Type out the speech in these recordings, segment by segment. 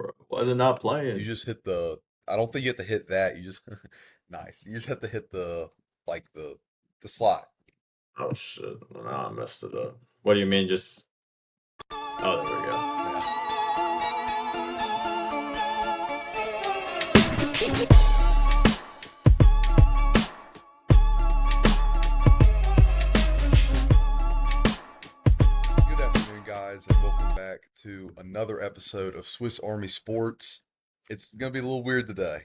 Bro, wasn't not You playing. just hit the. I don't think you have to hit that. You just nice. You just have to hit like the slot. Oh shit. Nah, I messed it up. What do you mean just oh there we go. Yeah. Good afternoon, guys, and welcome back to another episode of Swiss Army Sports. It's gonna be a little weird today.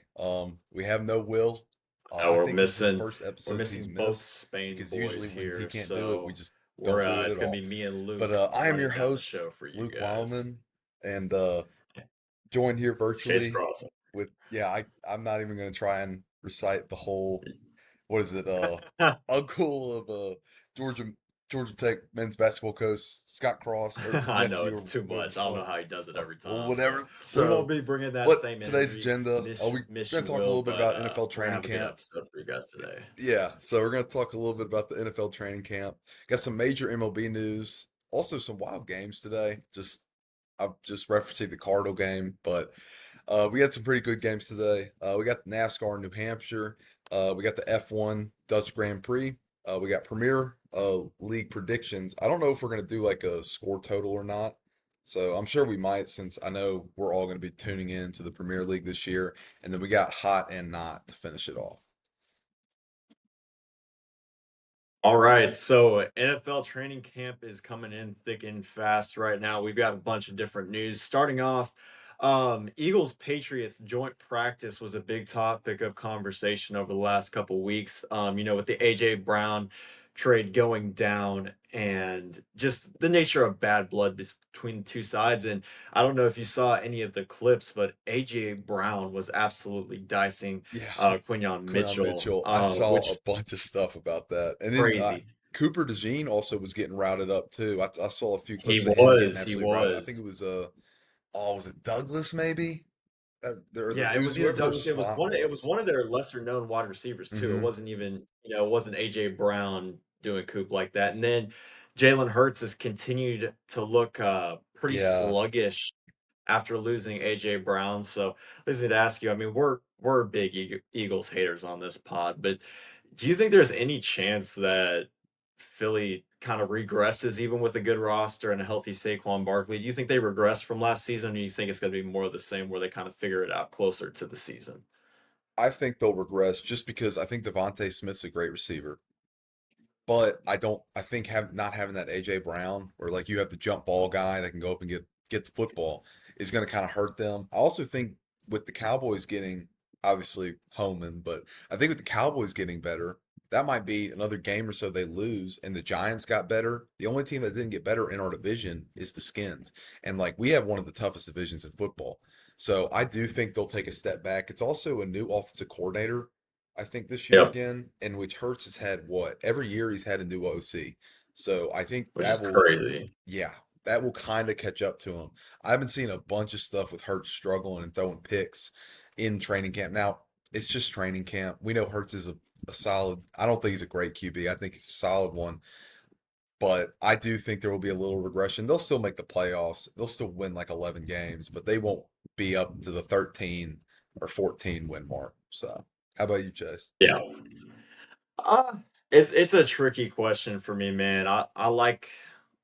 We have no Will. Now I we're think this is his missing first we're episode he's missing both missed Spain because usually boys when he here, can't do it, we so just we're don't do it it's at gonna be all. me and But Luke I am your running down the host, show for you Luke guys. Wildman, and joined here Chase virtually Crossing. with I'm not even gonna try and recite the whole what is it uncle of Georgia Georgia Tech men's basketball coach Scott Cross or I know nephew it's or too whatever the much. I don't know fuck how he does it every or time. whatever. So we won't So, be bringing that but same today's energy. agenda, Miss we're miss gonna you, talk a Will, little bit but about NFL we're gonna training have a good camp. episode for you guys today. Yeah, so we're gonna talk a little bit about the NFL training camp. Got some major MLB news, also some wild games today. I'm just referencing the Cardinal game, but we had some pretty good games today. We got the NASCAR in New Hampshire. We got the F1 Dutch Grand Prix. We got Premier League predictions. I don't know if we're going to do like a score total or not. So I'm sure we might since I know we're all going to be tuning in to the Premier League this year. And then we got hot and not to finish it off. All right, so NFL training camp is coming in thick and fast right now. We've got a bunch of different news. Starting off, Eagles Patriots joint practice was a big topic of conversation over the last couple weeks. With the AJ Brown trade going down and just the nature of bad blood between the two sides. And I don't know if you saw any of the clips, but AJ Brown was absolutely dicing Yeah, Quinyon Quinyon Mitchell, Mitchell. I saw a which bunch of stuff about that. And then crazy. Cooper DeJean also was getting routed up too. I saw a few He clips of him getting was, he absolutely routed. I think was. it was oh, was it Douglas maybe? Yeah, It it was was either whoever their Douglas. slot It was was. one of their lesser known wide receivers too. It Hmm. wasn't even, it wasn't AJ Brown doing Coop like that. And then Jalen Hurts has continued to look pretty Yeah, sluggish after losing AJ Brown. So I need to ask you, I mean, we're big Eagles haters on this pod, but do you think there's any chance that Philly kind of regresses even with a good roster and a healthy Saquon Barkley? Do you think they regress from last season, or do you think it's going to be more of the same where they kind of figure it out closer to the season? I think they'll regress just because I think Devontae Smith's a great receiver. But I don't. I think not having that AJ Brown, or like you have the jump ball guy that can go up and get the football, is going to kind of hurt them. I also think with the Cowboys getting obviously Homan, but I think with the Cowboys getting better, that might be another game or so they lose, and the Giants got better. The only team that didn't get better in our division is the Skins, and like we have one of the toughest divisions in football. So I do think they'll take a step back. It's also a new offensive coordinator I think this year Yep, again, in which Hertz has had what? Every year he's had a new OC. So I think which is crazy. yeah, that will kind of catch up to him. I've been seeing a bunch of stuff with Hertz struggling and throwing picks in training camp. Now, it's just training camp. We know Hertz is a solid, I don't think he's a great QB. I think he's a solid one, but I do think there will be a little regression. They'll still make the playoffs. They'll still win like 11 games, but they won't be up to the 13 or 14 win mark. So, how about you, Chase? Yeah. Uh, it's a tricky question for me, man. I like,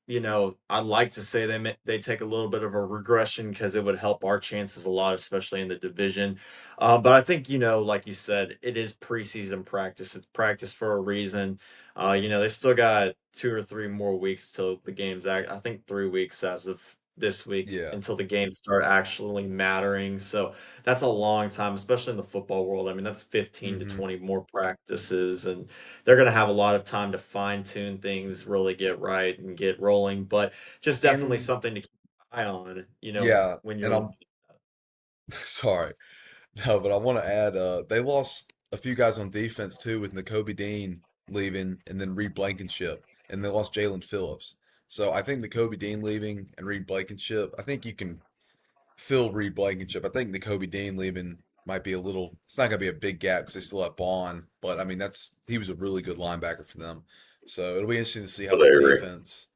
I'd like to say they take a little bit of a regression because it would help our chances a lot, especially in the division. But I think, like you said, it is preseason practice. It's practice for a reason. They still got 2 or 3 more weeks till the games. I think 3 weeks as of this week Yeah. until the games start actually mattering. So that's a long time, especially in the football world. I mean, that's 15 to Hmm. 20 more practices, and they're going to have a lot of time to fine tune things, really get right and get rolling. But just definitely And something to keep an eye on, yeah, when and you're. I'm sorry. No, but I want to add they lost a few guys on defense too with N'Kobe Dean leaving and then Reed Blankenship and they lost Jalen Phillips. So I think N'Kobe Dean leaving and Reed Blankenship, I think you can fill Reed Blankenship. I think N'Kobe Dean leaving might be a little it's not gonna be a big gap because they still have Bond, but I mean he was a really good linebacker for them. So it'll be interesting to see how Totally their agree. defense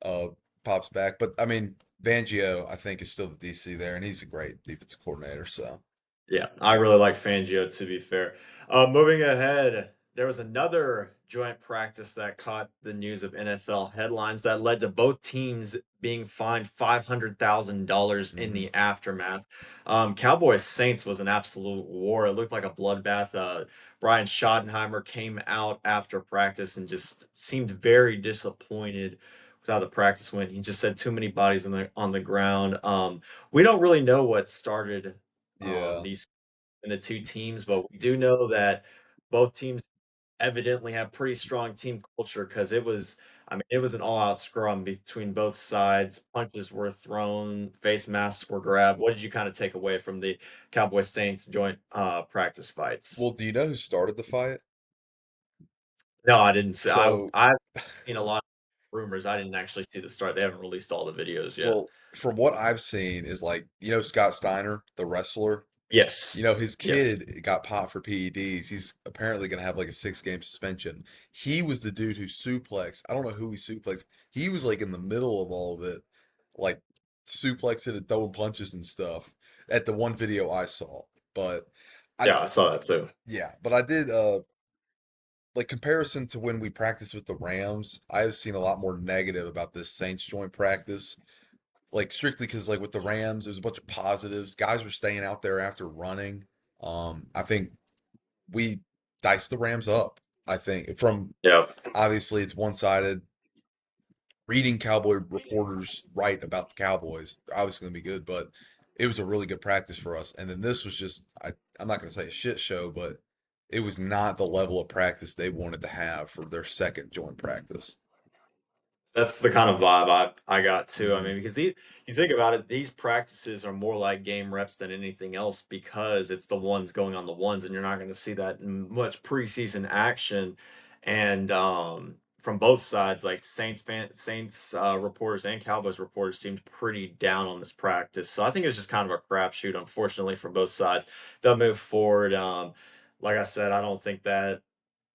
uh pops back. But I mean, Fangio, I think, is still the DC there, and he's a great defensive coordinator. So, Yeah, I really like Fangio, to be fair. Moving ahead, there was another joint practice that caught the news of NFL headlines that led to both teams being fined $500,000 in hmm the aftermath. Cowboys Saints was an absolute war. It looked like a bloodbath. Brian Schottenheimer came out after practice and just seemed very disappointed with how the practice went. He just said too many bodies on the ground. We don't really know what started yeah. these in the two teams, but we do know that both teams evidently have pretty strong team culture because I mean, it was an all-out scrum between both sides. Punches were thrown, face masks were grabbed. What did you kind of take away from the Cowboys Saints joint practice fights? Well, do you know who started the fight? No, I didn't see. So, I've seen a lot of rumors. I didn't actually see the start. They haven't released all the videos yet. well, from what I've seen, is like Scott Steiner, the wrestler. Yes. His Yes. kid got popped for PEDs. He's apparently going to have like a 6 game suspension. He was the dude who suplexed. I don't know who he suplexed. He was like in the middle of all of it, like suplexing and throwing punches and stuff at the one video I saw. But I, Yeah, I saw that too. yeah, but I did, like comparison to when we practiced with the Rams, I've seen a lot more negative about this Saints joint practice. Like strictly because like with the Rams, there's a bunch of positives. Guys were staying out there after running. I think we diced the Rams up. I think from Yeah. obviously it's one sided. Reading Cowboy reporters write about the Cowboys, they're obviously going to be good, but it was a really good practice for us. And then this was just, I'm not going to say a shit show, but it was not the level of practice they wanted to have for their second joint practice. That's the kind of vibe I got too. I hmm mean, because you think about it, these practices are more like game reps than anything else because it's the ones going on the ones, and you're not going to see that much preseason action. And from both sides, like Saints reporters and Cowboys reporters seemed pretty down on this practice. So I think it's just kind of a crapshoot, unfortunately, for both sides. They'll move forward. Like I said, I don't think that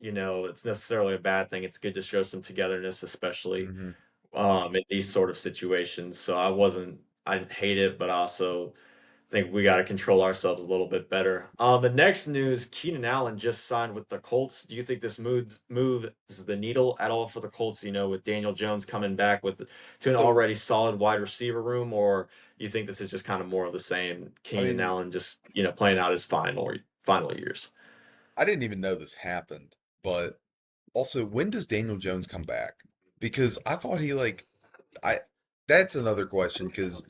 it's necessarily a bad thing. It's good to show some togetherness, especially hmm in these sort of situations. So I didn't hate it, but I also think we got to control ourselves a little bit better. The next news, Keenan Allen just signed with the Colts. Do you think this moves the needle at all for the Colts, with Daniel Jones coming back to an So, already solid wide receiver room, or you think this is just kind of more of the same, I Keenan mean, Allen just, playing out his final years? I didn't even know this happened, but also, when does Daniel Jones come back? Because I thought he like I that's another question because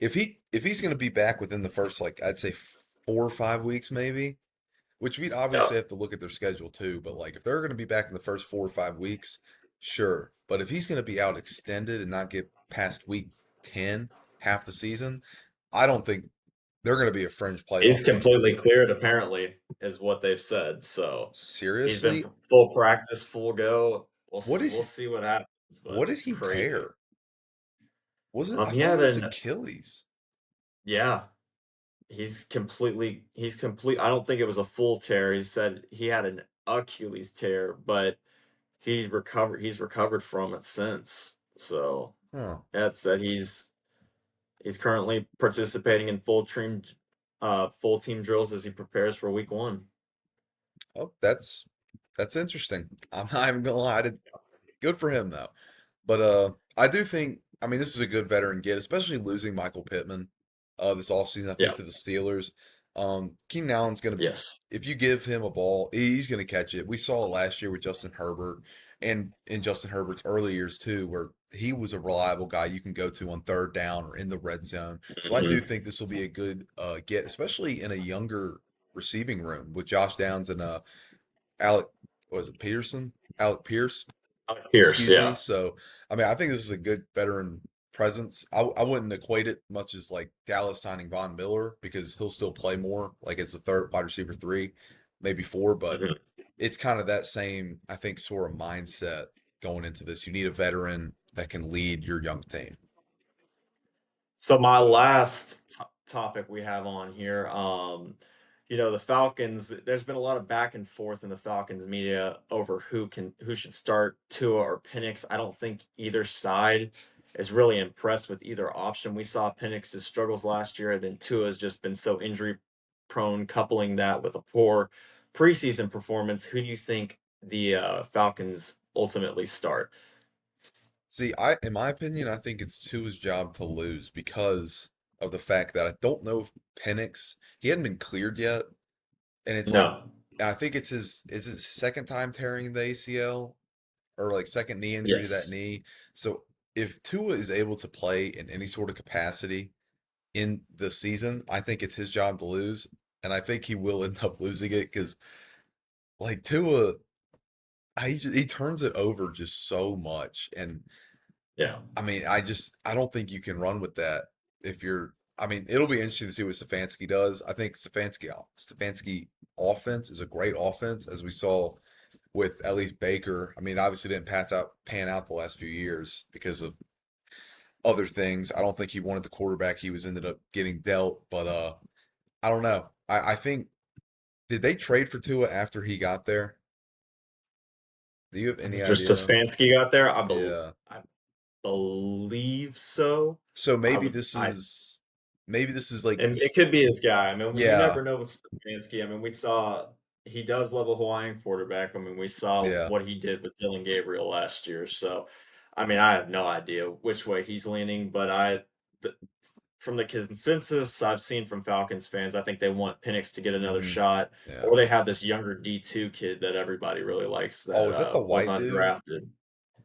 if he's going to be back within the first like I'd say 4 or 5 weeks maybe, which we'd Yeah. obviously have to look at their schedule too, but like if they're going to be back in the first 4 or 5 weeks, sure. But if he's going to be out extended and not get past week 10, half the season, I don't think they're going to be a fringe He's playoff team. completely cleared, apparently, is what they've said. So he's been Seriously? full practice, full go. What did We'll see what happens, what but did it's he crazy. tear? Was it? I He thought had it was an Achilles. yeah. He's complete. I don't think it was a full tear. He said he had an Achilles tear, but He's recovered from it since. So Oh, that said, he's currently participating in full team drills as he prepares for week one. oh, that's interesting. I'm not even gonna lie. Good for him though. But I do think I mean this is a good veteran get, especially losing Michael Pittman this offseason, I think Yeah. to the Steelers. Keenan Allen's gonna Yes. if you give him a ball, he's gonna catch it. We saw it last year with Justin Herbert and in Justin Herbert's early years too, where he was a reliable guy you can go to on third down or in the red zone. So I do Mhm. think this will be a good get, especially in a younger receiving room with Josh Downs and Alec was it Peterson? Alec Pierce, Pierce, excuse me. yeah. So, I mean, I think this is a good veteran presence. I wouldn't equate it much as like Dallas signing Von Miller because he'll still play more, like as the third wide receiver three, maybe four, but Mhm. it's kind of that same, I think, sort of mindset going into this. You need a veteran that can lead your young team. So my last topic we have on here, the Falcons. There's been a lot of back and forth in the Falcons media over who should start Tua or Penix. I don't think either side is really impressed with either option. We saw Penix's struggles last year, and then Tua has just been so injury prone, coupling that with a poor preseason performance. Who do you think the Falcons ultimately start? See, in my opinion, I think it's Tua's job to lose because of the fact that I don't know if Penix, he hadn't been cleared yet, and it's like No. I think it's his second time tearing the ACL or like second knee injury to that Yes. knee. So if Tua is able to play in any sort of capacity in the season, I think it's his job to lose, and I think he will end up losing it because like Tua, he turns it over just so much, and Yeah. I mean, I don't think you can run with that if you're. I mean, it'll be interesting to see what Stefanski does. I think Stefanski offense is a great offense, as we saw with at least Baker. I mean, obviously didn't pan out the last few years because of other things. I don't think he wanted the quarterback he was ended up getting dealt, but I don't know. I think did they trade for Tua after he got there? Do you have any After idea? Stefanski got there, Yeah. I believe so. So I would I maybe this is like And it could be his guy. I mean, you yeah, never know with Stefanski. I mean, we saw he does love a Hawaiian quarterback. I mean, we saw yeah. what he did with Dylan Gabriel last year. So, I mean, I have no idea which way he's leaning, but th- from the consensus I've seen from Falcons fans, I think they want Penix to get another Hmm. shot, Yeah. or they have this younger D2 kid that everybody really likes Oh, that is that the was white dude? undrafted.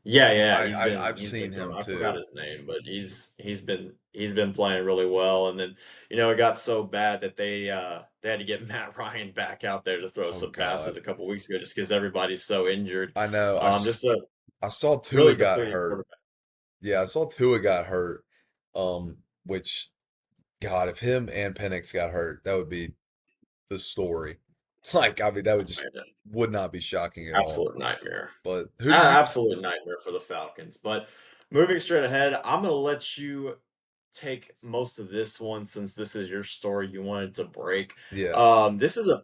Yeah, yeah, I've he's seen been him I forgot too. his name, but he's been playing really well. And then, it got so bad that they had to get Matt Ryan back out there to throw Oh some God. passes a couple weeks ago just because everybody's so injured. I know. Just a I saw Tua really got depleted hurt. quarterback. Yeah, I saw Tua got hurt. Which God, if him and Penix got hurt, that would be the story. Like, I mean, that would just Man, would not be shocking at all. absolute nightmare. But who do you? Absolute nightmare for the Falcons. But moving straight ahead, I'm gonna let you take most of this one since this is your story you wanted to break. Yeah, This is a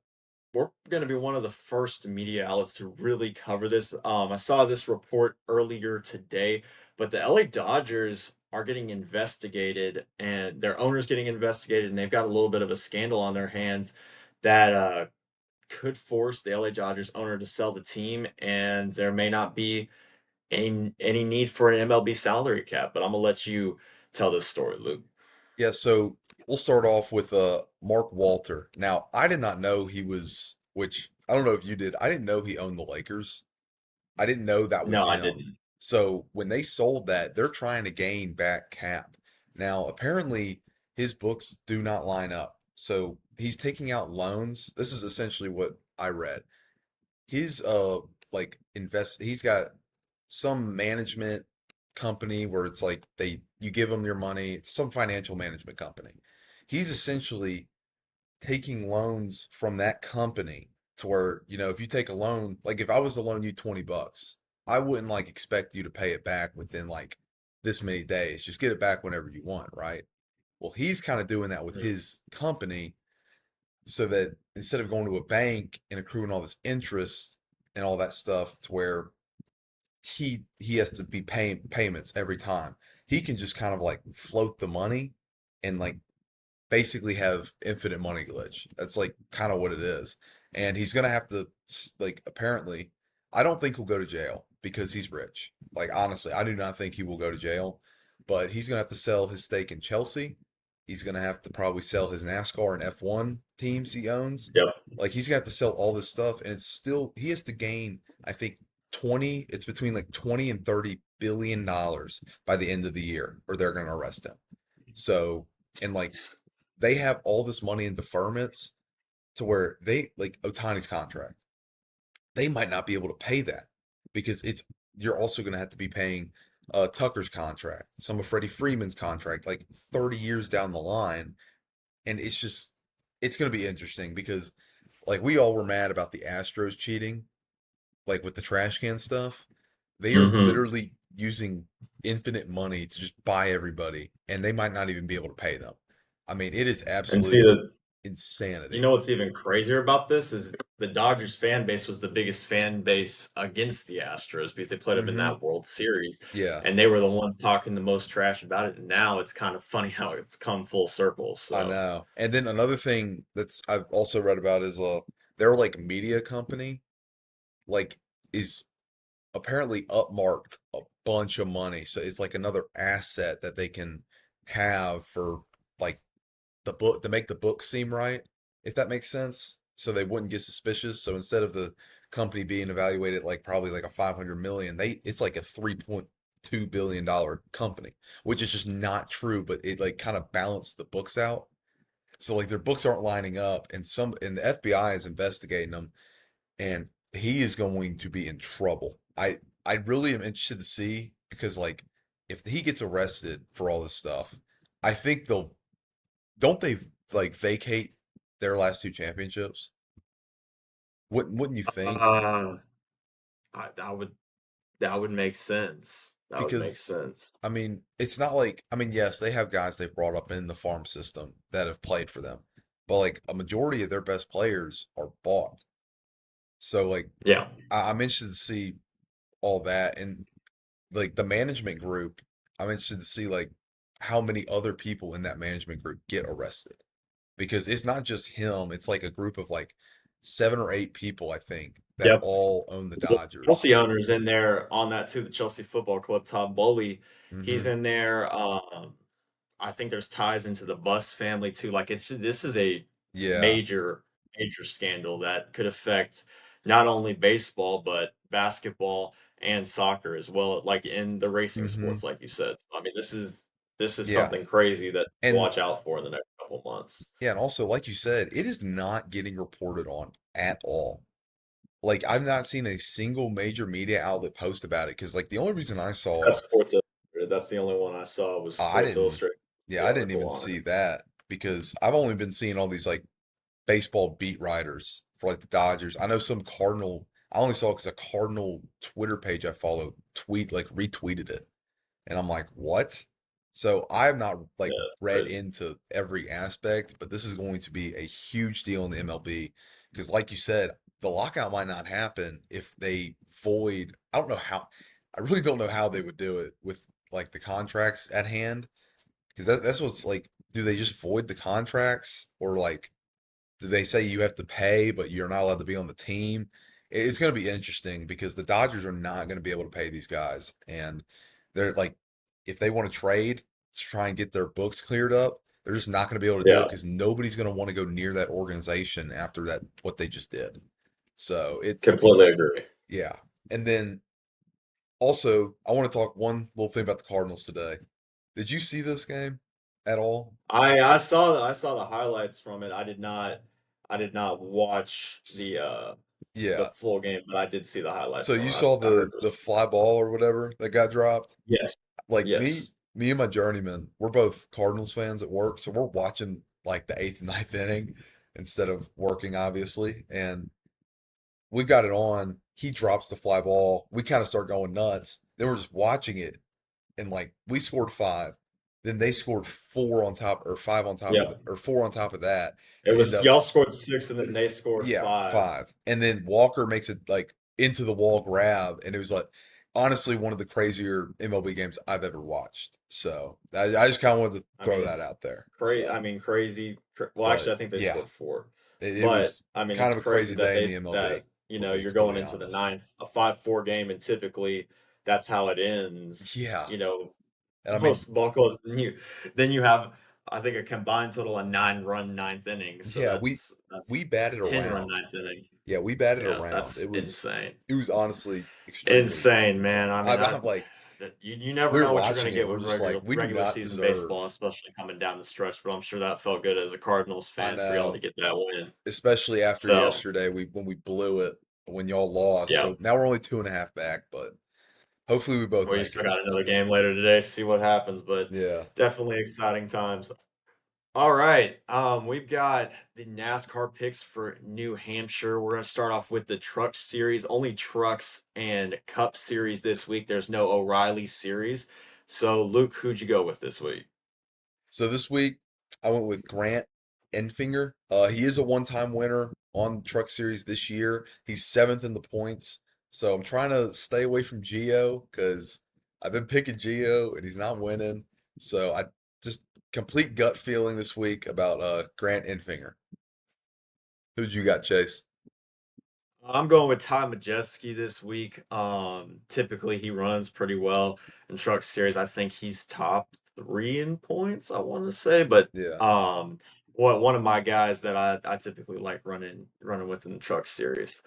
We're going to be one of the first media outlets to really cover this. I saw this report earlier today, but the LA Dodgers are getting investigated and their owner's getting investigated, and they've got a little bit of a scandal on their hands that could force the LA Dodgers owner to sell the team, and there may not be any need for an MLB salary cap. But I'm gonna let you tell this story, Luke. yeah. So we'll start off with Mark Walter. Now, I did not know he was, which I don't know if you did. I didn't know he owned the Lakers. I didn't know that was No, I him. didn't. So when they sold that, they're trying to gain back cap. Now, apparently, his books do not line up. So he's taking out loans. This is essentially what I read. His he's got some management company where it's like you give him your money. It's some financial management company. He's essentially taking loans from that company to where, if you take a loan, like if I was to loan you $20, I wouldn't like expect you to pay it back within like this many days. Just get it back whenever you want, right? Well, he's kind of doing that with Mm. his company so that instead of going to a bank and accruing all this interest and all that stuff to where he has to be paying payments every time, he can just kind of like float the money and like basically have infinite money glitch. That's like kind of what it is. And he's gonna have to like apparently, I don't think he'll go to jail because he's rich. Like honestly, I do not think he will go to jail, but he's gonna have to sell his stake in Chelsea. He's gonna have to probably sell his NASCAR and F1 teams he owns. Yep. Like he's gonna have to sell all this stuff, and it's still he has to gain, I think, it's between like 20 and 30 billion dollars by the end of the year, or they're gonna arrest him. So, and like they have all this money in deferments to where they like Otani's contract. They might not be able to pay that because you're also going to have to be paying Tucker's contract, some of Freddie Freeman's contract, like 30 years down the line, and it's going to be interesting because like we all were mad about the Astros cheating, like with the trash can stuff. They are Hmm. literally using infinite money to just buy everybody, and they might not even be able to pay them. I mean, it is And see absolute. that. You insanity. know what's even crazier about this is the Dodgers fan base was the biggest fan base against the Astros because they played them in Mm-hmm. that World Series, Yeah, and they were the ones talking the most trash about it. And now it's kind of funny how it's come full circle. I So, know. And then another thing that's I've also read about is their like media company like is apparently upmarked a bunch of money. So it's like another asset that they can have for like the book to make the book seem right, if that makes sense. So they wouldn't get suspicious. So instead of the company being evaluated like probably like a 500 million, it's like a 3.2 billion dollar company, which is just not true, but it like kind of balanced the books out. So like their books aren't lining up and the FBI is investigating them and he is going to be in trouble. I really am interested to see because like if he gets arrested for all this stuff, I think they'll don't they like vacate their last two championships? Wouldn't you think? uh, that would make sense. That would make Because sense. I mean, it's not like I mean, yes, they have guys they've brought up in the farm system that have played for them, but like a majority of their best players are bought. So like Yeah. I'm interested to see all that and like the management group. I'm interested to see like how many other people in that management group get arrested because it's not just him. It's like a group of like 7 or 8 people, I think, that Yep. all own the Well, Dodgers. Chelsea owners in there on that too. The Chelsea Football Club, Todd Bowley, he's Hmm. in there. I think there's ties into the Bus family too. Like this is a Yeah. major scandal that could affect not only baseball but basketball and soccer as well, like in the racing Hmm. sports, like you said. I mean, this is Yeah. something crazy that to And watch out for in the next couple months. yeah, and also like you said, it is not getting reported on at all. Like I've not seen a single major media outlet post about it because like the only reason I saw Except Sports Illustrated. That's the only one I saw was I Sports didn't Illustrated, yeah, the I didn't article even on it. see that because I've only been seeing all these like baseball beat writers for like the Dodgers. I know some Cardinal. I only saw it because a Cardinal Twitter page I follow retweeted it, and I'm like, what? So I have not like Yeah, it's read crazy. into every aspect, but this is going to be a huge deal in the MLB because, like you said, the lockout might not happen if they void. I don't know how. I really don't know how they would do it with like the contracts at hand because that's what's like. Do they just void the contracts or like? Do they say you have to pay, but you're not allowed to be on the team? It's going to be interesting because the Dodgers are not going to be able to pay these guys. And they're like, if they want to trade to try and get their books cleared up, they're just not going to be able to do it Yeah, because nobody's going to want to go near that organization after that, what they just did. So completely agree. yeah. And then also, I want to talk one little thing about the Cardinals today. Did you see this game at all? I saw the highlights from it. I did not watch S- the Yeah. full game, but I did see the highlights So from you it. saw I heard it the was fly ball or whatever that got dropped? yes, Like yes, me and my journeyman, we're both Cardinals fans at work, so we're watching like the eighth and ninth inning instead of working, obviously. And we got it on. He drops the fly ball. We kind of start going nuts. Then we're just watching it, and like we scored five. Then they scored four on top, or five on top of yeah. or four on top of that It to end was up y'all scored 6 and then they scored yeah, 5. five. And then Walker makes it like into the wall grab, and it was like honestly one of the crazier MLB games I've ever watched. So I just kind of wanted to I throw mean, that it's out there. crazy. I So, mean, crazy. Well, but actually, I think they yeah, scored 4. it But was I mean, kind it's of a crazy crazy that day in the they MLB, that if I'm being you're going completely into the honest. ninth, a 5-4 game, and typically that's how it ends. Yeah, and I mean, Most ball clubs. Then you have I think a combined total of 9-run ninth inning. So yeah, that's we batted 10-run around. ninth inning. Yeah, we batted Yeah, around. that's insane. It was honestly extremely Insane, man. insane. I mean, I'm like you never we were know what you're going watching to it. get We're with just like we do regular not season deserve. baseball, especially coming down the stretch. But I'm sure that felt good as a Cardinals I fan for y'all to know. get that win. Especially after So, yesterday, we when we blew it when y'all lost. yeah, So now we're only two and a half back, but hopefully we both we make still it. got another game later today. See what happens, but Yeah. definitely exciting times. All right, we've got the NASCAR picks for New Hampshire. We're going to start off with the Truck Series. Only Trucks and Cup Series this week. There's no O'Reilly Series. So, Luke, who'd you go with this week? So this week I went with Grant. Enfinger. He is a one-time winner on the Truck Series this year. He's seventh in the points. So I'm trying to stay away from Geo because I've been picking Geo and he's not winning. So I just complete gut feeling this week about Grant Enfinger. Who'd you got, Chase? I'm going with Ty Majeski this week. Typically he runs pretty well in truck series. I think he's top three in points, I want to say, but Yeah. um, one of my guys that I typically like running with in the truck series.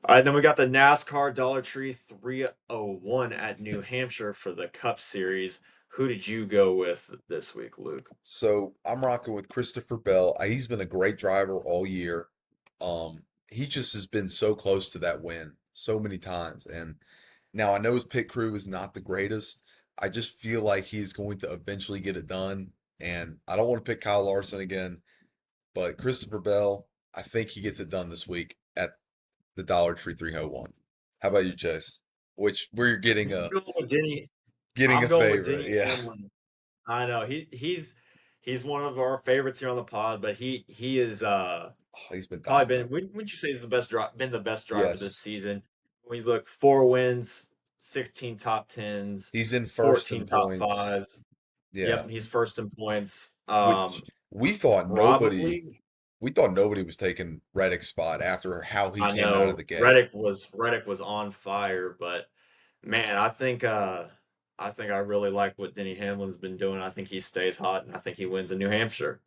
All right, then we got the NASCAR Dollar Tree 301 at New Hampshire for the Cup Series. Who did you go with this week, Luke? So I'm rocking with Christopher Bell. He's been a great driver all year. He just has been so close to that win so many times. And now I know his pit crew is not the greatest. I just feel like he's going to eventually get it done. And I don't want to pick Kyle Larson again, but Christopher Bell, I think he gets it done this week at the Dollar Tree 301. How about you, Chase? Which we're I'm going with Denny. getting I'm a going with favorite. Denny Yeah. Hamlin. I know he's one of our favorites here on the pod, but he is Oh, he's been probably dominant. would you say he's been the best driver this Yes. season? We look 4 wins, 16 top tens, He's in first in 14 top points. fives. Yeah. Yep, he's first in points. Which Probably we thought nobody was taking Reddick's spot after how he I came out of know the gate. Reddick was on fire, but man, I think I really like what Denny Hamlin's been doing. I think he stays hot and I think he wins in New Hampshire.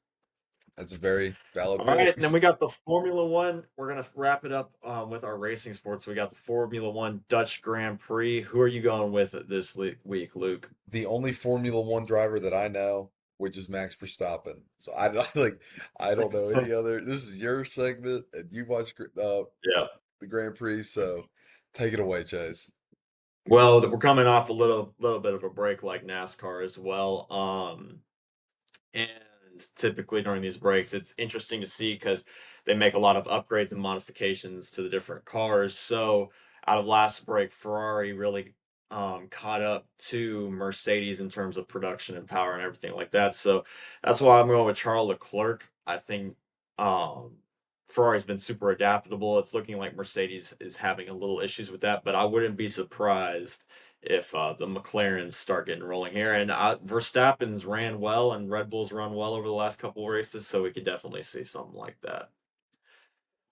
That's a very valid All right, pick. and then we got the Formula One. We're gonna wrap it up with our racing sports. We got the Formula One Dutch Grand Prix. Who are you going with this week, Luke? The only Formula One driver that I know, which is Max Verstappen. So I don't like I don't know any other. This is your segment, and you watch Yeah. the Grand Prix. So take it away, Chase. Well, we're coming off a little bit of a break like NASCAR as well. And typically during these breaks, it's interesting to see because they make a lot of upgrades and modifications to the different cars. So out of last break, Ferrari really caught up to Mercedes in terms of production and power and everything like that. So that's why I'm going with Charles Leclerc. I think um, Ferrari's been super adaptable. It's looking like Mercedes is having a little issues with that, but I wouldn't be surprised if the McLarens start getting rolling here. And Verstappen's ran well, and Red Bull's run well over the last couple of races, so we could definitely see something like that.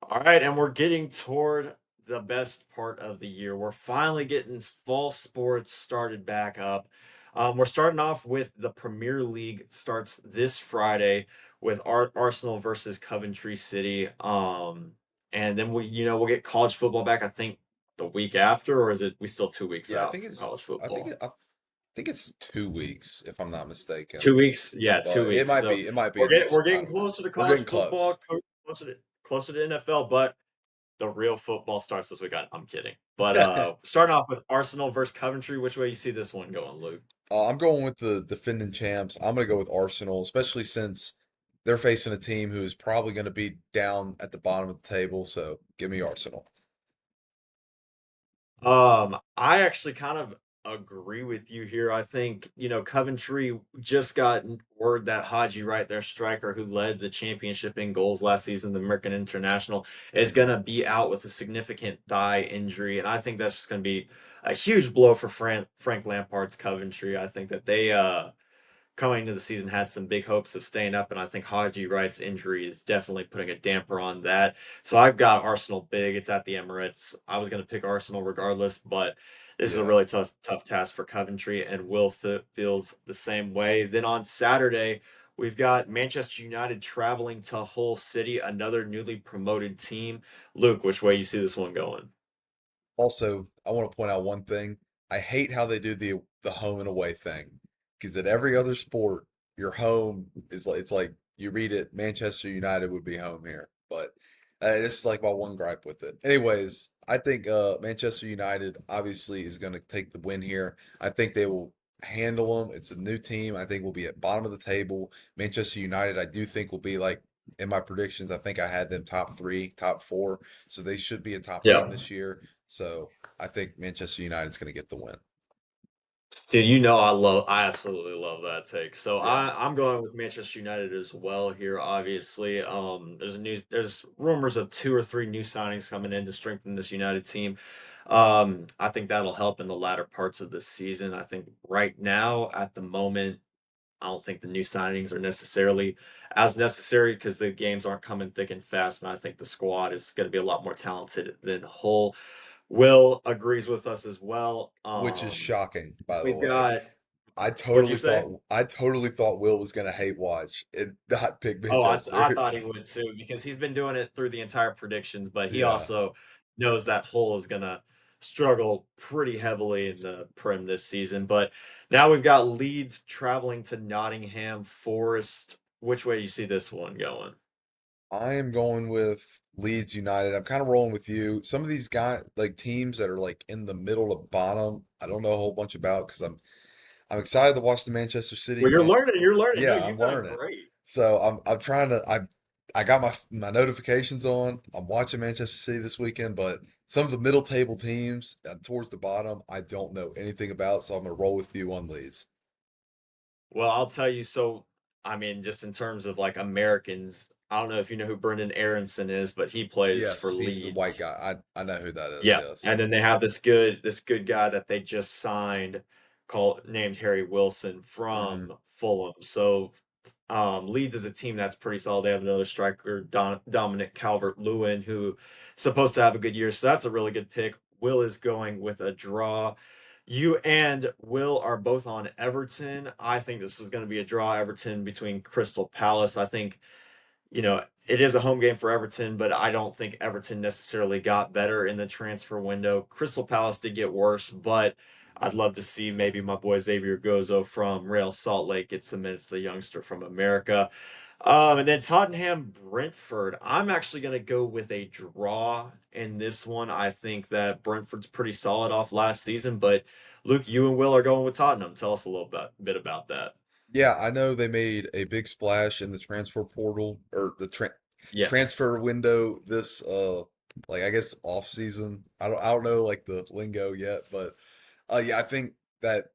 All right, and we're getting toward the best part of the year. We're finally getting fall sports started back up. We're starting off with the Premier League starts this Friday with Arsenal versus Coventry City. And then we'll get college football back. I think the week after, or is it we still 2 weeks Yeah, out from college football? I think it's 2 weeks if I'm not mistaken. 2 weeks, yeah, two But weeks. So it might be a next. we're I getting don't know. closer to We're college getting football, close. closer to NFL, but the real football starts this week. I'm kidding. But starting off with Arsenal versus Coventry, which way you see this one going, Luke? I'm going with the defending champs. I'm going to go with Arsenal, especially since they're facing a team who is probably going to be down at the bottom of the table. So give me Arsenal. I actually kind of agree with you here. I think, Coventry just got word that Haji Wright, their striker who led the championship in goals last season, the American International, is going to be out with a significant thigh injury. And I think that's just going to be a huge blow for Frank Lampard's Coventry. I think that they coming into the season had some big hopes of staying up, and I think Haji Wright's injury is definitely putting a damper on that. So I've got Arsenal big. It's at the Emirates. I was going to pick Arsenal regardless, but this is a Yeah. really tough task for Coventry, and Will feels the same way. Then on Saturday, we've got Manchester United traveling to Hull City, another newly promoted team. Luke, which way you see this one going? Also, I want to point out one thing. I hate how they do the home and away thing because in every other sport, your home is like it's like you read it, Manchester United would be home here, but it's like my one gripe with it. Anyways, I think Manchester United obviously is going to take the win here. I think they will handle them. It's a new team. I think we'll be at bottom of the table. Manchester United, I do think will be like in my predictions. I think I had them top three, top four, so they should be a top Yeah. team this year. So I think Manchester United is going to get the win. Dude, I absolutely love that take. So Yeah. I'm going with Manchester United as well here, obviously. There's rumors of two or three new signings coming in to strengthen this United team. I think that'll help in the latter parts of the season. I think right now, at the moment, I don't think the new signings are necessarily as necessary because the games aren't coming thick and fast, and I think the squad is going to be a lot more talented than whole. Will agrees with us as well. Which is shocking, by the We've way. got What'd you say? I totally thought Will was gonna hate watch and not pick Oh, I Manchester. thought he would too because he's been doing it through the entire predictions, but he Yeah. also knows that Hull is gonna struggle pretty heavily in the Prem this season. But now we've got Leeds traveling to Nottingham Forest. Which way do you see this one going? I am going with Leeds United. I'm kind of rolling with you. Some of these guys, like teams that are like in the middle to bottom, I don't know a whole bunch about because I'm excited to watch the Manchester City Well, you're game. learning. You're learning. No, Yeah, you've I'm done learning. great. So I'm trying to I got my notifications on. I'm watching Manchester City this weekend, but some of the middle table teams towards the bottom, I don't know anything about. So I'm gonna roll with you on Leeds. Well, I'll tell you. So, I mean, just in terms of like Americans, I don't know if you know who Brendan Aronson is, but he plays for Yes, he's the white Leeds. guy. I know who that is. Yeah, Yes. and then they have this good guy that they just signed called named Harry Wilson Hmm. from Fulham. So Leeds is a team that's pretty solid. They have another striker, Dominic Calvert-Lewin, who supposed to have a good year. So that's a really good pick. Will is going with a draw. You and Will are both on Everton. I think this is going to be a draw. Everton between Crystal Palace. I think it is a home game for Everton, but I don't think Everton necessarily got better in the transfer window. Crystal Palace did get worse, but I'd love to see maybe my boy Xavier Gozo from Real Salt Lake get some minutes, the youngster from America. And then Tottenham Brentford. I'm actually going to go with a draw in this one. I think that Brentford's pretty solid off last season, but Luke, you and Will are going with Tottenham. Tell us a little bit about that. Yeah, I know they made a big splash in the transfer portal or the Yes. transfer window this like I guess off season. I don't know like the lingo yet, but yeah, I think that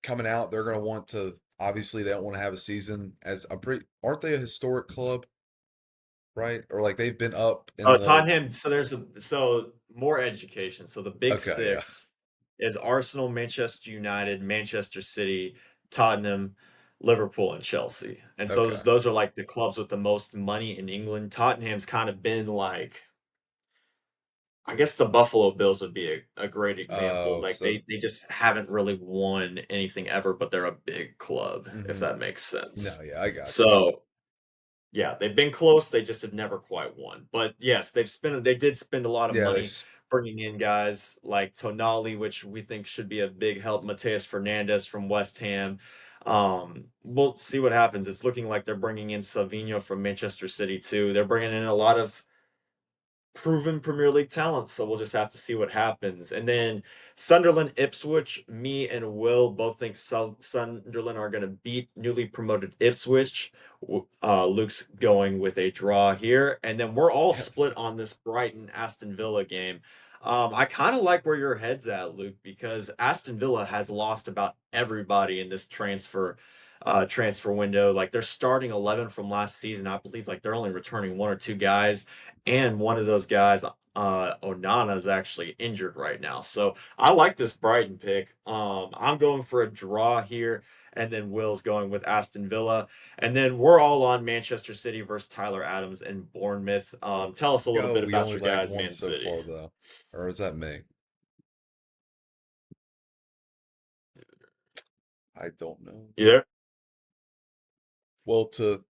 coming out they're gonna want to obviously they don't want to have a season as I'm pretty aren't they a historic club, right? Or like they've been up in Oh, the Tottenham. So more education. So the Big okay, yeah. Six is Arsenal, Manchester United, Manchester City, Tottenham, Liverpool, and Chelsea. And so Okay. those are like the clubs with the most money in England. Tottenham's kind of been like, I guess the Buffalo Bills would be a great example. Oh, Like so they just haven't really won anything ever, but they're a big club, if hmm. that makes No, sense. yeah, I got you. So yeah, they've been close, they just have never quite won. But yes, they did spend a lot of Yeah, money bringing in guys like Tonali, which we think should be a big help. Mateus Fernandez from West Ham. We'll see what happens. It's looking like they're bringing in Savinho from Manchester City too. They're bringing in a lot of proven Premier League talent, so we'll just have to see what happens. And then Sunderland, Ipswich, me and Will both think Sunderland are going to beat newly promoted Ipswich. Luke's going with a draw here, and then we're all yeah. split on this Brighton Aston Villa game. I kind of like where your head's at, Luke, because Aston Villa has lost about everybody in this transfer window. Like their starting 11 from last season, I believe like they're only returning one or two guys, and one of those guys, Onana, is actually injured right now. So I like this Brighton pick. I'm going for a draw here, and then Will's going with Aston Villa, and then we're all on Manchester City versus Tyler Adams and Bournemouth. Tell us a little Go. bit We about only your lagged guys, one Man so City. far though. Or is that me? I don't know. You there? Well, to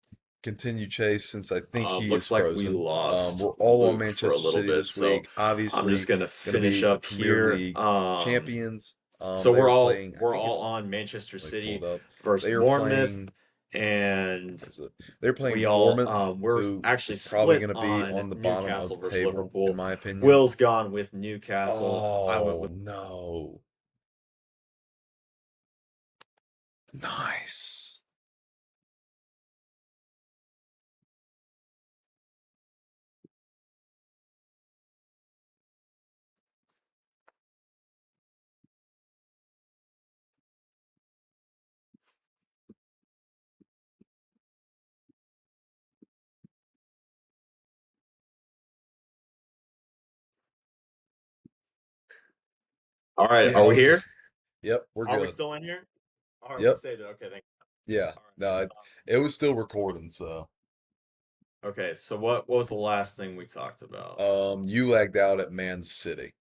continue Chase, since I think he is Looks like we frozen, lost we're all on Luke for a Manchester little City bit, this so week. I'm just Obviously, gonna going to finish be the up Premier here. League champions. So They we're are all playing. I we're think all it's on Manchester let me pull it City up. versus They are Bournemouth, playing. and What is it? They're playing Bournemouth, we're who actually is probably split going to be on on the bottom of Newcastle the versus table, in Liverpool. my opinion. Will's gone with Newcastle. I went Oh with no! Nice. All right, Yeah, are I we was. here? Yep, we're Are we good. still in here? All right, we Yep. saved it. Okay, thank you. Yeah. All No, it was still recording, so Okay, so what was the last thing we talked about? you lagged out at Man City.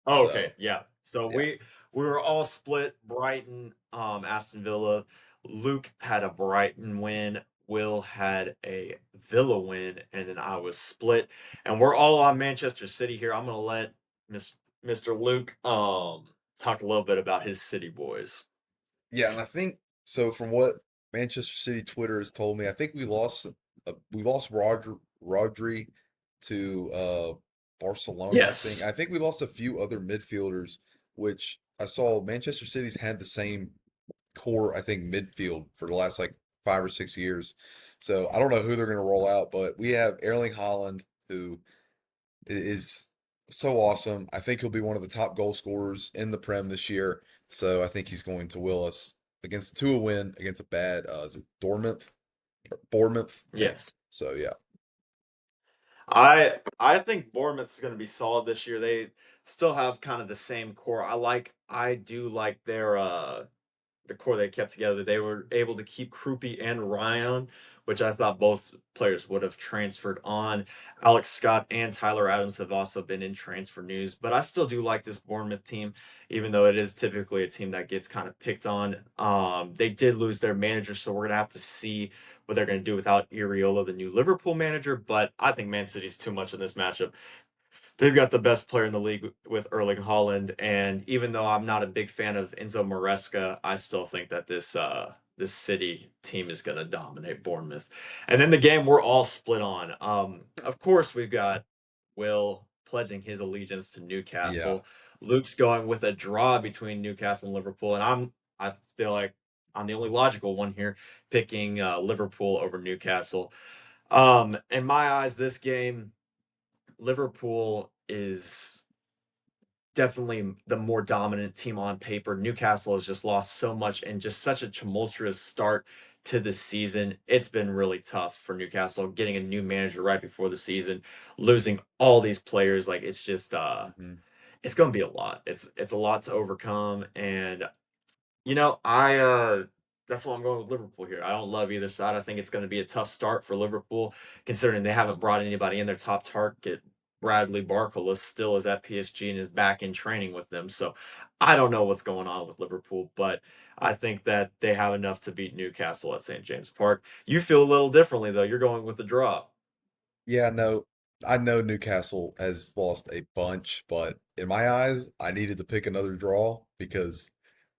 Oh, okay, So yeah. So yeah. we were all split. Brighton, Aston Villa. Luke had a Brighton win. Will had a Villa win, and then I was split. And we're all on Manchester City here. I'm gonna let Miss, Mr. Luke talk a little bit about his City boys. Yeah, and I think so from what Manchester City Twitter has told me, I think we lost Rodri to Barcelona, I think. Yes. I think we lost a few other midfielders, which I saw Manchester City's had the same core, I think, midfield for the last like 5 or 6 years. So I don't know who they're going to roll out, but we have Erling Haaland, who is so awesome. I think he'll be one of the top goal scorers in the Prem this year. So I think he's going to will us against to a win against a bad is it Bournemouth team. Yes. So yeah. I think Bournemouth's going to be solid this year. They still have kind of the same core. I do like their the core they kept together. They were able to keep Krupi and Ryan, which I thought both players would have transferred on. Alex Scott and Tyler Adams have also been in transfer news, but I still do like this Bournemouth team, even though it is typically a team that gets kind of picked on. They did lose their manager, so we're gonna have to see what they're gonna do without Iriola, the new Liverpool manager. But I think Man City's too much in this matchup. They've got the best player in the league with Erling Haaland, and even though I'm not a big fan of Enzo Maresca, I still think that this City team is going to dominate Bournemouth. And then the game we're all split on. Of course, we've got Will pledging his allegiance to Yeah. Newcastle. Luke's going with a draw between Newcastle and Liverpool, and I feel like I'm the only logical one here, picking Liverpool over Newcastle. In my eyes, this game. Liverpool is definitely the more dominant team on paper. Newcastle has just lost so much and just such a tumultuous start to the season. It's been really tough for Newcastle getting a new manager right before the season, losing all these players. Like it's just Hmm. it's going to be a lot. It's a lot to overcome and that's why I'm going with Liverpool here. I don't love either side. I think it's going to be a tough start for Liverpool, considering they haven't brought anybody in. Their top target, Bradley Barcola, still is at PSG and is back in training with them. So I don't know what's going on with Liverpool, but I think that they have enough to beat Newcastle at St. James Park. You feel a little differently though. You're going with the draw. Yeah, no, I know Newcastle has lost a bunch, but in my eyes, I needed to pick another draw because,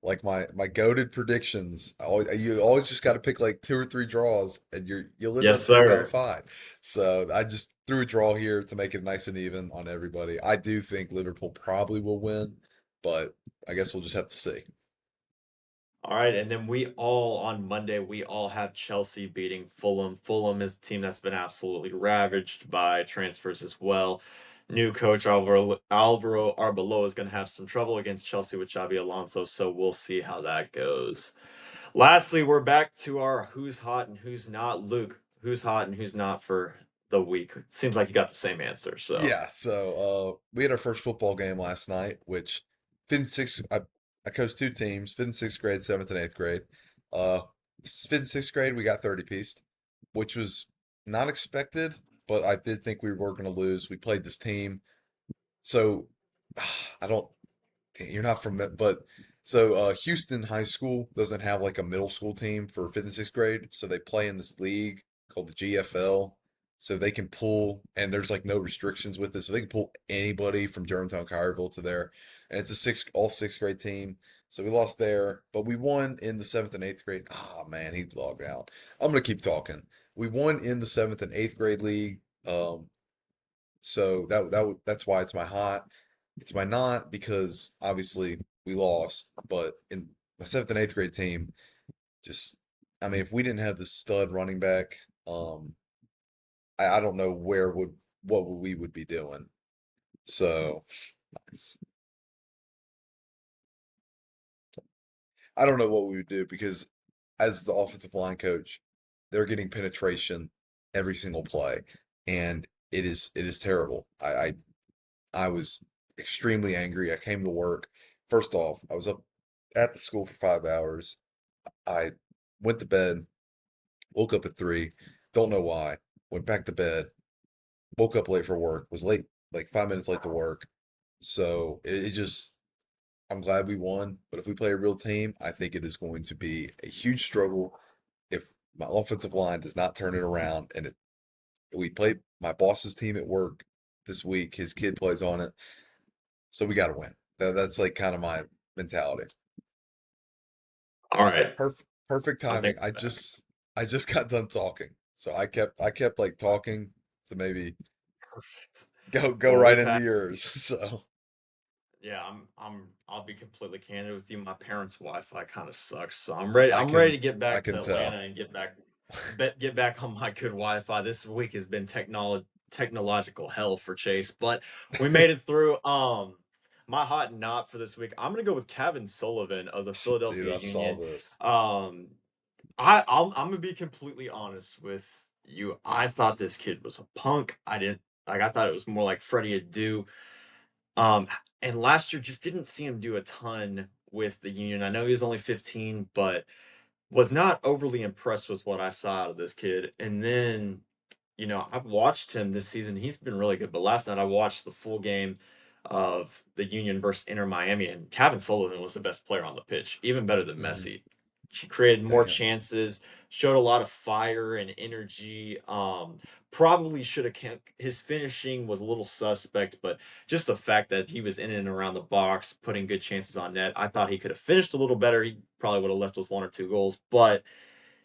like my goaded predictions, you always just got to pick like 2 or 3 draws, and you'll end Yes, up 4 out of sir. 5. So I just threw a draw here to make it nice and even on everybody. I do think Liverpool probably will win, but I guess we'll just have to see. All right, and then we all on Monday we all have Chelsea beating Fulham. Fulham is a team that's been absolutely ravaged by transfers as well. New coach Alvaro Arbeloa is going to have some trouble against Chelsea with Xabi Alonso, so we'll see how that goes. Lastly, we're back to our who's hot and who's not. Luke, who's hot and who's not for the week? It seems like you got the same answer, so. Yeah, so we had our first football game last night, which fifth and sixth I coached 2 teams, fifth and sixth grade, seventh and eighth grade. Uh fifth and sixth grade we got 30 pieced, which was not expected, but I did think we were gonna lose. We played this team. So I don't you're not from it, but so Houston High School doesn't have like a middle school team for fifth and sixth grade, so they play in this league called the GFL. So they can pull, and there's like no restrictions with it, so they can pull anybody from Germantown, Collierville to there, and it's a all sixth grade team. So we lost there, but we won in the seventh and eighth grade. Oh man, he logged out. I'm gonna keep talking. We won in the seventh and eighth grade league. So that's why it's my hot. It's my not because obviously we lost, but in my seventh and eighth grade team, just I mean, if we didn't have the stud running back, um, I don't know what we would be doing. So nice. I don't know what we would do because as the offensive line coach, they're getting penetration every single play, and it is terrible. I was extremely angry. I came to work First off, I was up at the school for 5 hours. I went to bed, woke up at 3, don't know why, went back to bed, woke up late for work, was late, like 5 minutes late to work. So it just, I'm glad we won. But if we play a real team, I think it is going to be a huge struggle if my offensive line does not turn it around. And we play my boss's team at work this week. His kid plays on it, so we got to win. That's like kind of my mentality. All right, Perfect I timing. think I just got done talking, so I kept like talking to maybe perfect. go Well, right we've into had yours. So, yeah, I'll be completely candid with you. My parents' Wi-Fi kind of sucks, so I'm ready to get I back to can Atlanta tell. and get back on my good Wi-Fi. This week has been technological hell for Chase, but we made it through. My hot knot for this week, I'm gonna go with Kevin Sullivan of the Dude, Philadelphia I saw Union. this. Um, I'm gonna be completely honest with you. I thought this kid was a punk. I didn't like. I thought it was more like Freddie Adu. Um, and last year just didn't see him do a ton with the Union. I know he was only 15, but was not overly impressed with what I saw out of this kid. And then, I've watched him this season. He's been really good. But last night I watched the full game of the Union versus Inter Miami, and Kevin Sullivan was the best player on the pitch, even better than Mhm. Messi. She created more Damn. chances, showed a lot of fire and energy. Probably should have kept his finishing was a little suspect, but just the fact that he was in and around the box, putting good chances on net, I thought he could have finished a little better. He probably would have left with 1 or 2 goals, but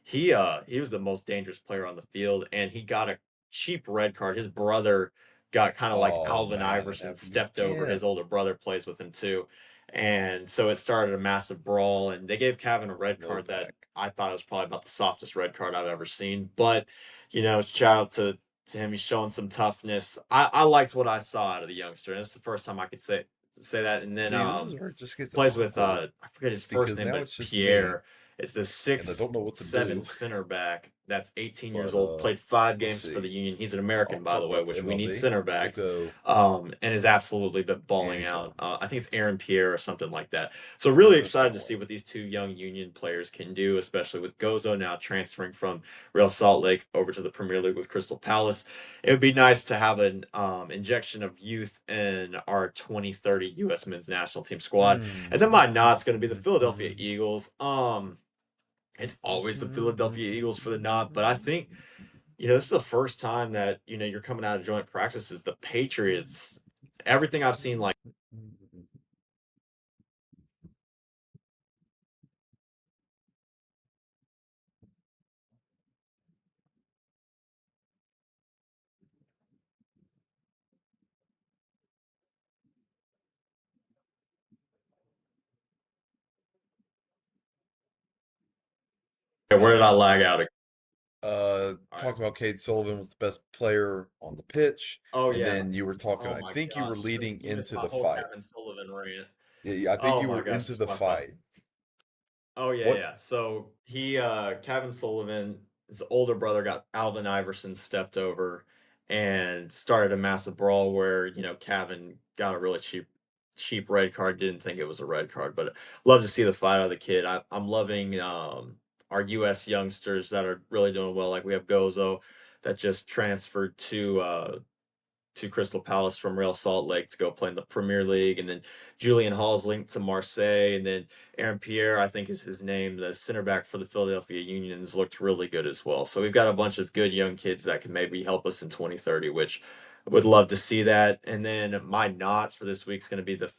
he was the most dangerous player on the field, and he got a cheap red card. His brother got kind of like Oh Alvin man, that Iverson happened stepped over. His again. older brother plays with him too. And so it started a massive brawl, and they gave Kevin a red card that Novak. I thought was probably about the softest red card I've ever seen. But, shout out to him. He's showing some toughness. I liked what I saw out of the youngster. And it's the first time I could say that. And then See, this is where it just gets plays with awkward I forget his first because name, now but it's it's just me Pierre. It's the and I six don't know what to seven do. center back that's 18 years But old, played five let's games for see. the Union. He's an I'll American, by talk the way, about the which we need MLB. center We'll backs. go And has absolutely been and balling he's out. gone. I think it's Aaron Pierre or something like that. So There really goes excited to Stanley. see what these two young Union players can do, especially with Gozo now transferring from Real Salt Lake over to the Premier League with Crystal Palace. It would be nice to have an injection of youth in our 2030 U.S. men's national team squad. And then my nod's going to be the Philadelphia Eagles. It's always the Philadelphia Eagles for the nod, but I think this is the first time that you're coming out of joint practices. The Patriots, everything I've seen, like where did I Nice. lag out? All right. Talked about Cade Sullivan was the best player on the pitch, Oh and yeah. then you were talking. Oh I my think you were gosh, leading you missed into my the whole fight. Kevin Sullivan rant. Yeah, yeah, I think Oh you my were gosh, into it's the my fault. fight. Oh yeah, What? yeah. So Kevin Sullivan, his older brother got Alvin Iverson stepped over and started a massive brawl where, Kevin got a really cheap red card, didn't think it was a red card, but love to see the fight out of the kid. I'm loving our US youngsters that are really doing well. Like we have Gozo that just transferred to Crystal Palace from Real Salt Lake to go play in the Premier League, and then Julian Hall's linked to Marseille, and then Aaron Pierre, I think is his name, the center back for the Philadelphia Unions, looked really good as well. So we've got a bunch of good young kids that can maybe help us in 2030, which I would love to see that. And then my not for this week is going to be the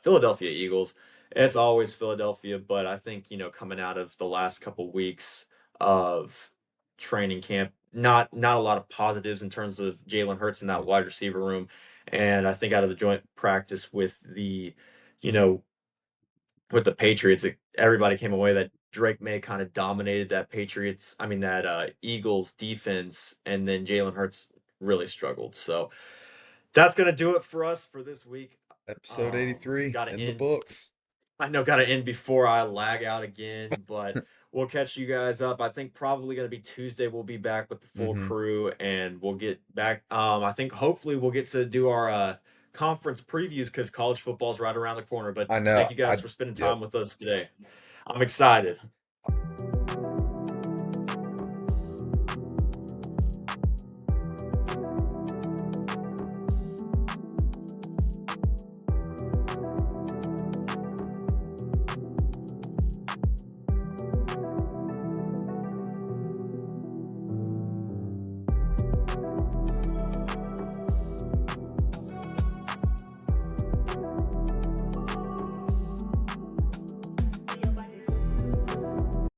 Philadelphia Eagles. It's always Philadelphia, but I think coming out of the last couple weeks of training camp. Not a lot of positives in terms of Jalen Hurts in that wide receiver room. And I think out of the joint practice you know, with the Patriots, everybody came away that Drake May kind of dominated that Eagles defense, and then Jalen Hurts really struggled. So that's gonna do it for us for this week. Episode 83 Gotta in the end books. I know gotta end before I lag out again, but we'll catch you guys up. I think probably gonna be Tuesday. We'll be back with the full Mm-hmm. crew and we'll get back. I think hopefully we'll get to do our conference previews because college football is right around the corner. But I know. thank you guys I for spending Yep. time with us today. I'm excited.